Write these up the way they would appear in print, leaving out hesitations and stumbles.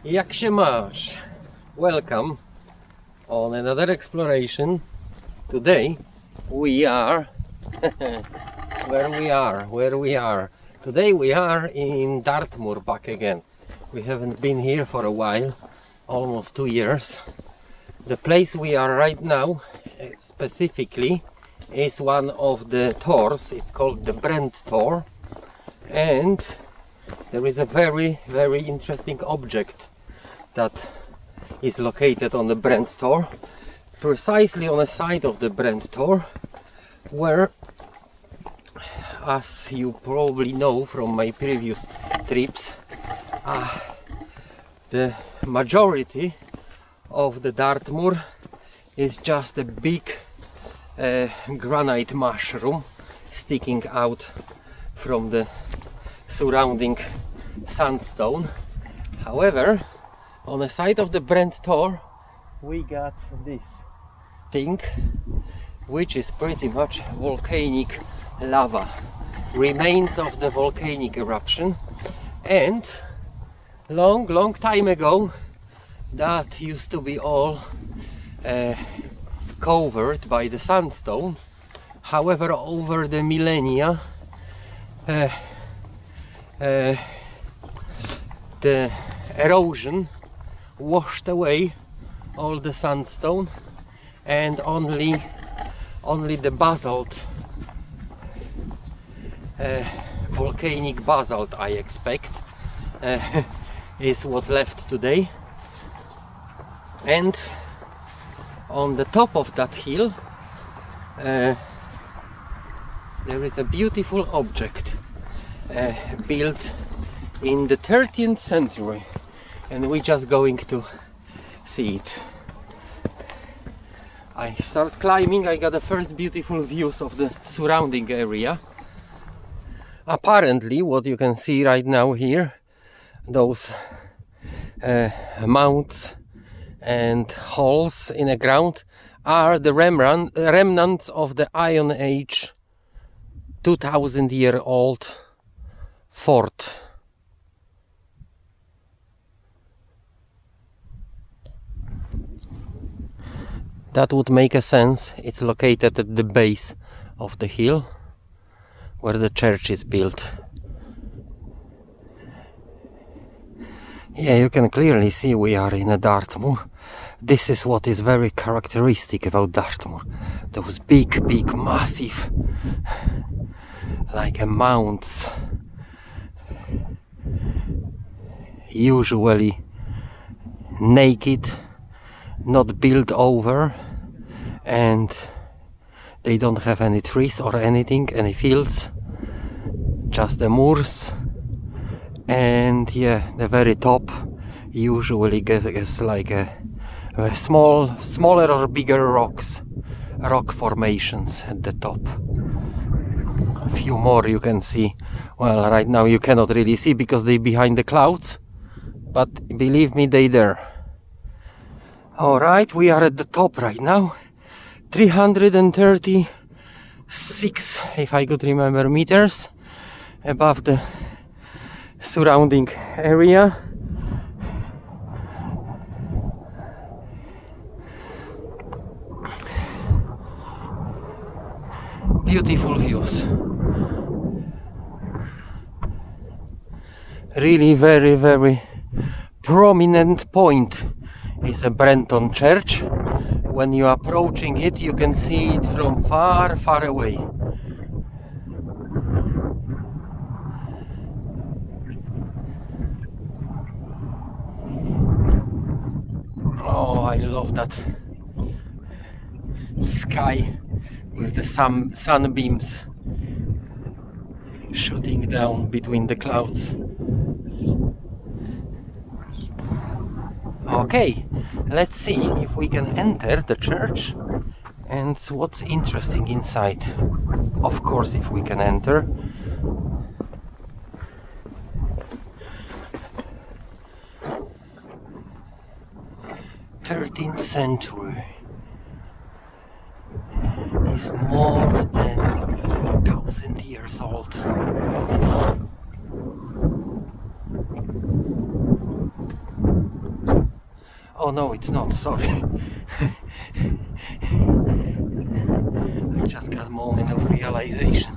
Jak się masz? Welcome on another exploration. Today we are where we are. Today we are in Dartmoor back again. We haven't been here for a while, almost 2 years. The place we are right now specifically is one of the tors. It's called the Brentor, and there is a very interesting object that is located on the Brentor, precisely on the side of the Brentor, where, as you probably know from my previous trips, the majority of the Dartmoor is just a big granite mushroom sticking out from the surrounding sandstone. However, on the side of the Brentor we got this thing, which is pretty much volcanic lava, remains of the volcanic eruption, and long time ago that used to be all covered by the sandstone. However, over the millennia the erosion washed away all the sandstone, and only the basalt, volcanic basalt, I expect, is what left today. And on the top of that hill there is a beautiful object built in the 13th century, and we're just going to see it. I start climbing. I got the first beautiful views of the surrounding area. Apparently what you can see right now here, those mounds and holes in the ground, are the remnants of the Iron Age 2000-year-old fort. That would make a sense. It's located at the base of the hill where the church is built. Yeah, you can clearly see we are in a Dartmoor. This is what is very characteristic about Dartmoor. Those big massive, like mounds, usually naked, not built over, and they don't have any trees or anything, any fields, just the moors. And yeah, the very top usually gets like a smaller or bigger rock formations at the top. A few more you can see. Well, right now you cannot really see because they're behind the clouds, but believe me, they're there. Alright, we are at the top right now. 336, if I could remember, meters above the surrounding area. Beautiful views. Really very prominent point is a Brenton church. When you are approaching it, you can see it from far away. Oh, I love that sky with the sunbeams shooting down between the clouds. Okay, let's see if we can enter the church and what's interesting inside. Of course, if we can enter. "13th century" is more than 1,000 years old. Oh no, it's not, sorry. I just got a moment of realization.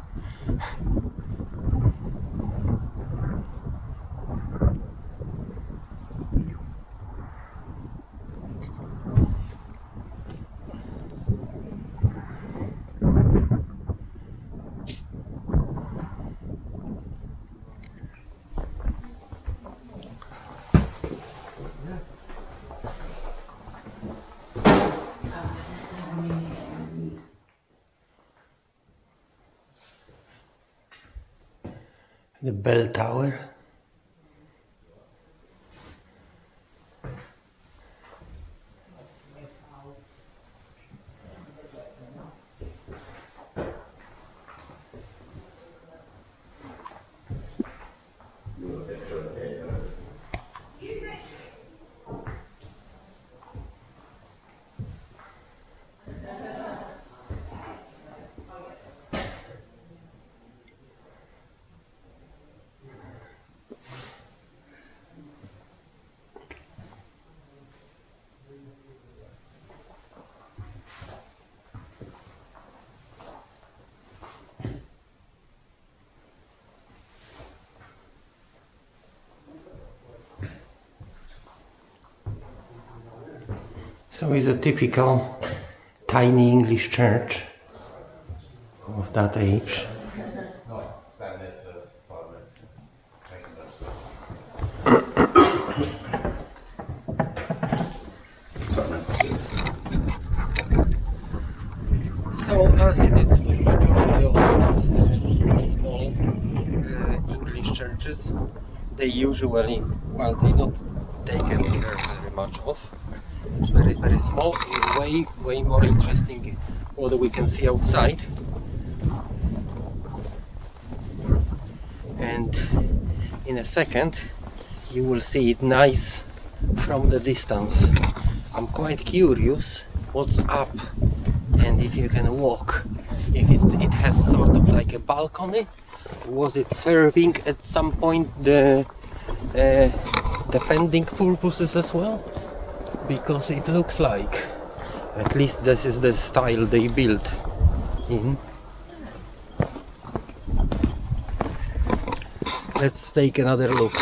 The bell tower. So it's a typical tiny English church of that age. So as it is for the majority of those small English churches, they usually, well, they don't take care very much of. It's very, very small. Way more interesting what we can see outside. And in a second you will see it nice from the distance. I'm quite curious what's up and if you can walk. If it has sort of like a balcony. Was it serving at some point the defending purposes as well? Because it looks like, at least this is the style they built in. Let's take another look.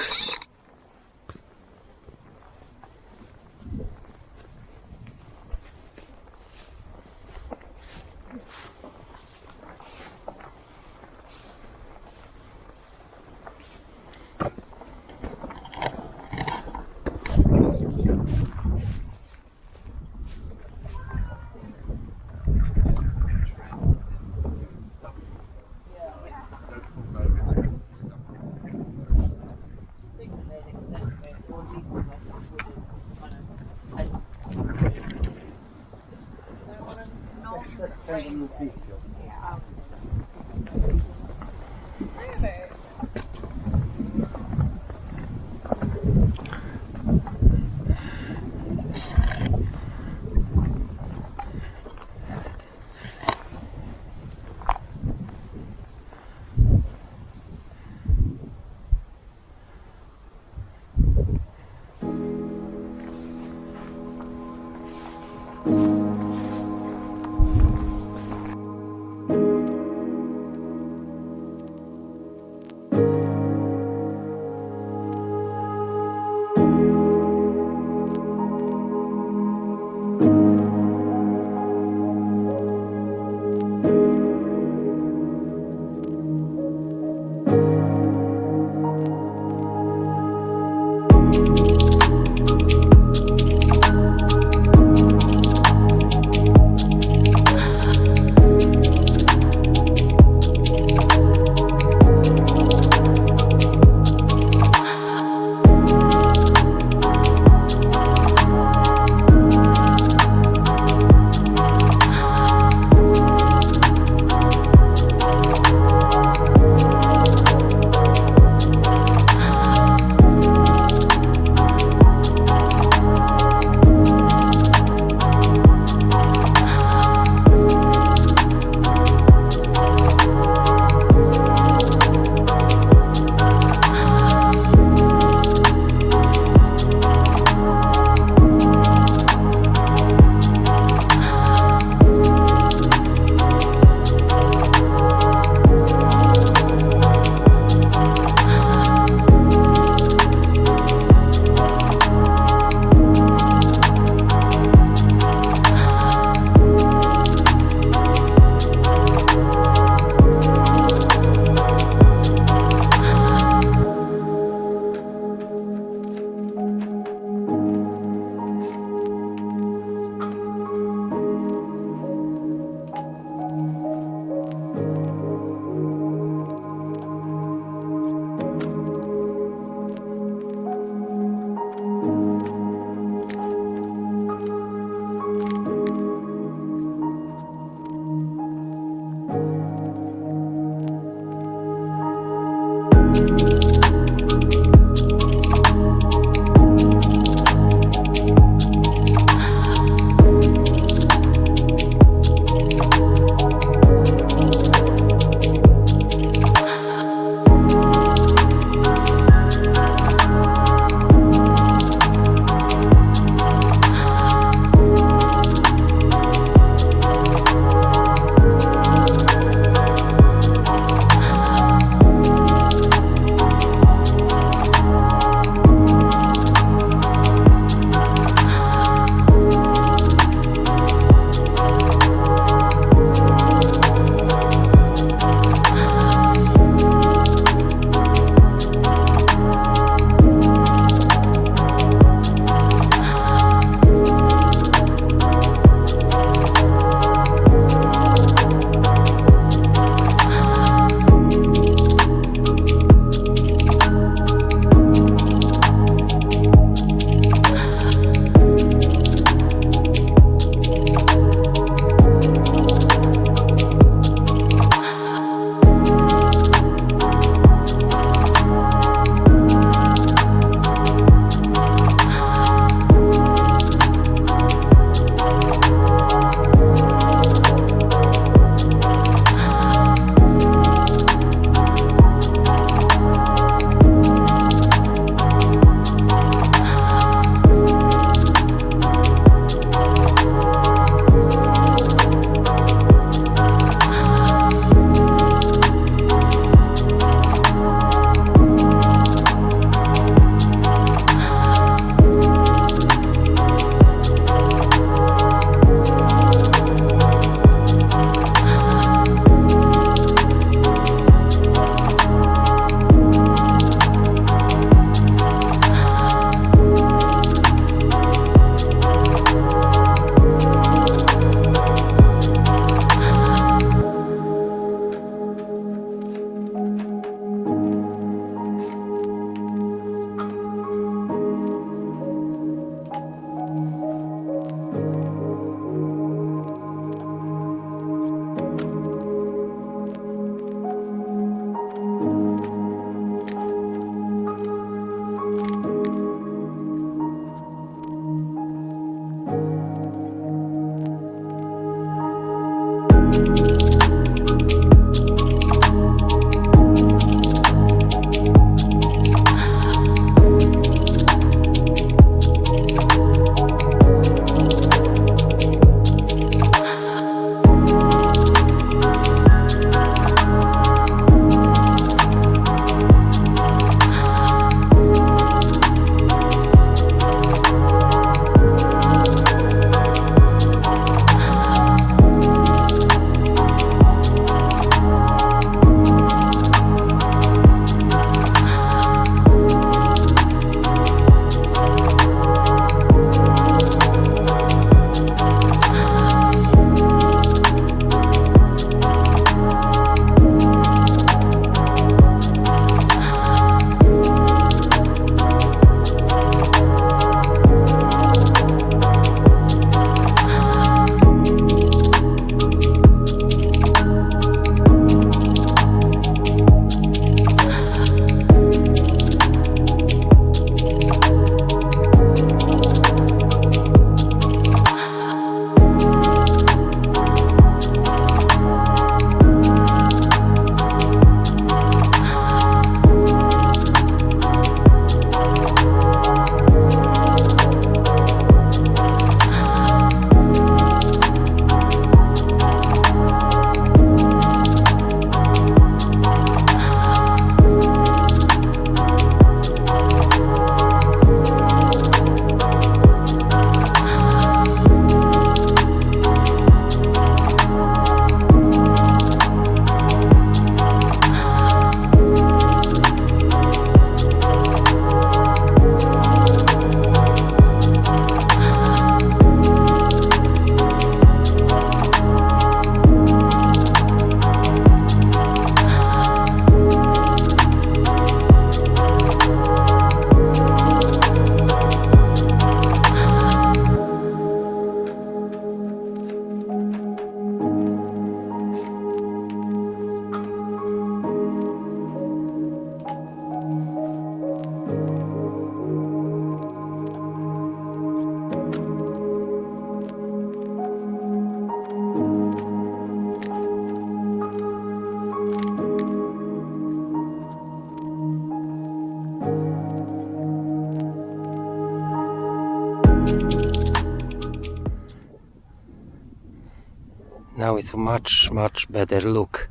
it's much better look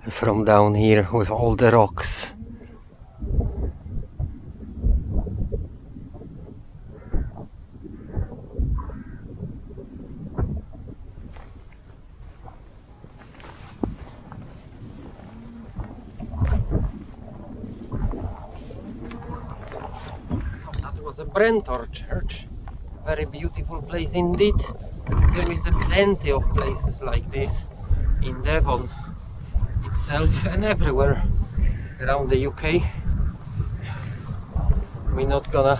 from down here with all the rocks. So that was a Brentor church. Very beautiful place indeed. There is plenty of places like this in Devon itself and everywhere around the UK. We're not gonna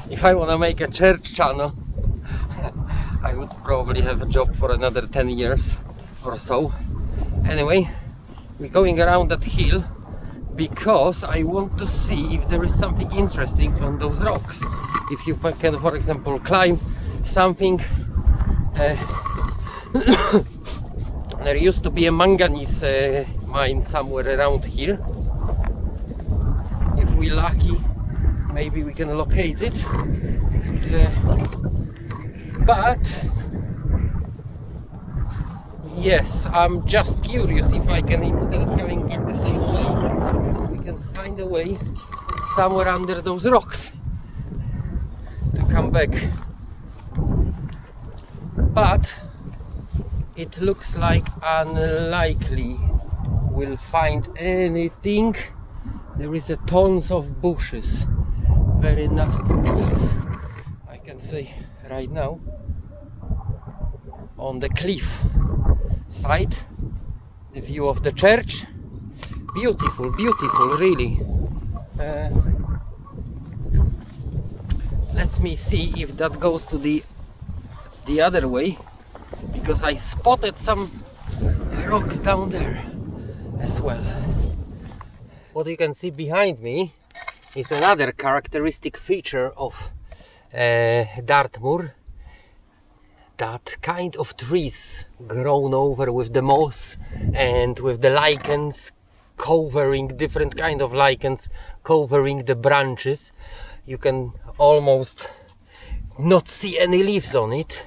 if I wanna make a church channel I would probably have a job for another 10 years or so. Anyway, we're going around that hill because I want to see if there is something interesting on those rocks. If you can, for example, climb something. There used to be a manganese mine somewhere around here. If we're lucky, maybe we can locate it. But yes, I'm just curious if I can, instead of having back the same way, we can find a way somewhere under those rocks to come back. But it looks like unlikely we'll find anything. There is a tons of bushes, very nasty bushes, I can say right now. On the cliff side, the view of the church, beautiful, really. Let me see if that goes to the other way, because I spotted some rocks down there as well. What you can see behind me is another characteristic feature of Dartmoor. That kind of trees grown over with the moss and with the lichens covering, different kind of lichens covering the branches. You can almost not see any leaves on it.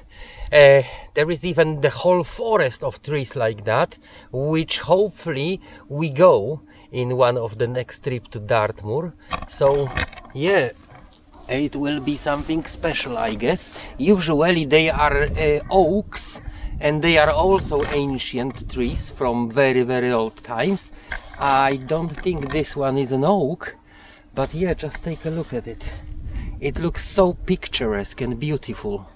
There is even the whole forest of trees like that, which hopefully we go in one of the next trip to Dartmoor. So yeah, it will be something special, I guess. Usually they are oaks, and they are also ancient trees from very old times. I don't think this one is an oak, but yeah, just take a look at it. It looks so picturesque and beautiful.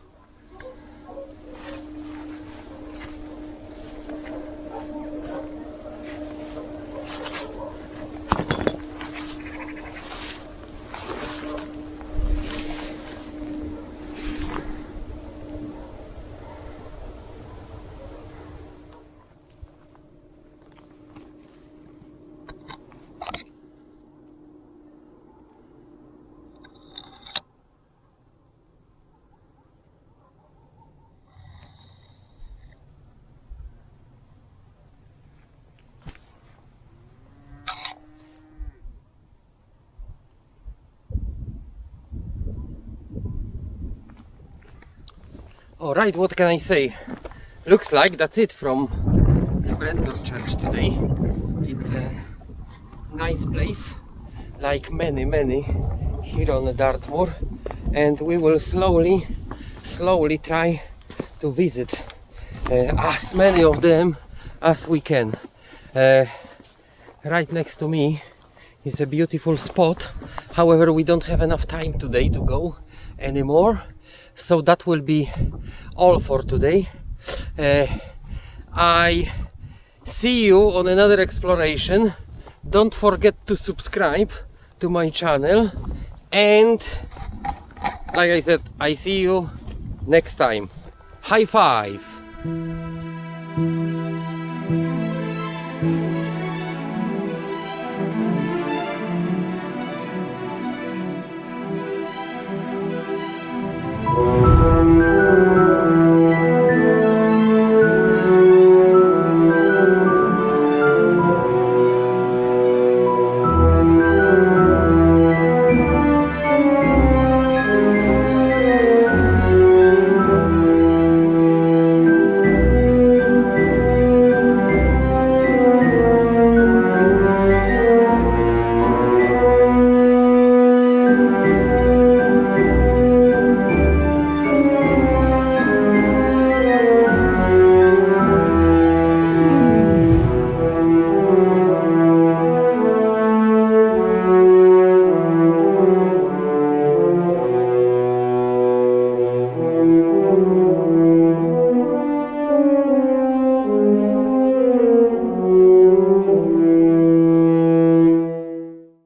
Alright, what can I say? Looks like that's it from the Brentor church today. It's a nice place, like many here on Dartmoor, and we will slowly try to visit as many of them as we can. Right next to me is a beautiful spot. However, we don't have enough time today to go anymore, so that will be all for today. I see you on another exploration. Don't forget to subscribe to my channel, and like I said, I see you next time. High five!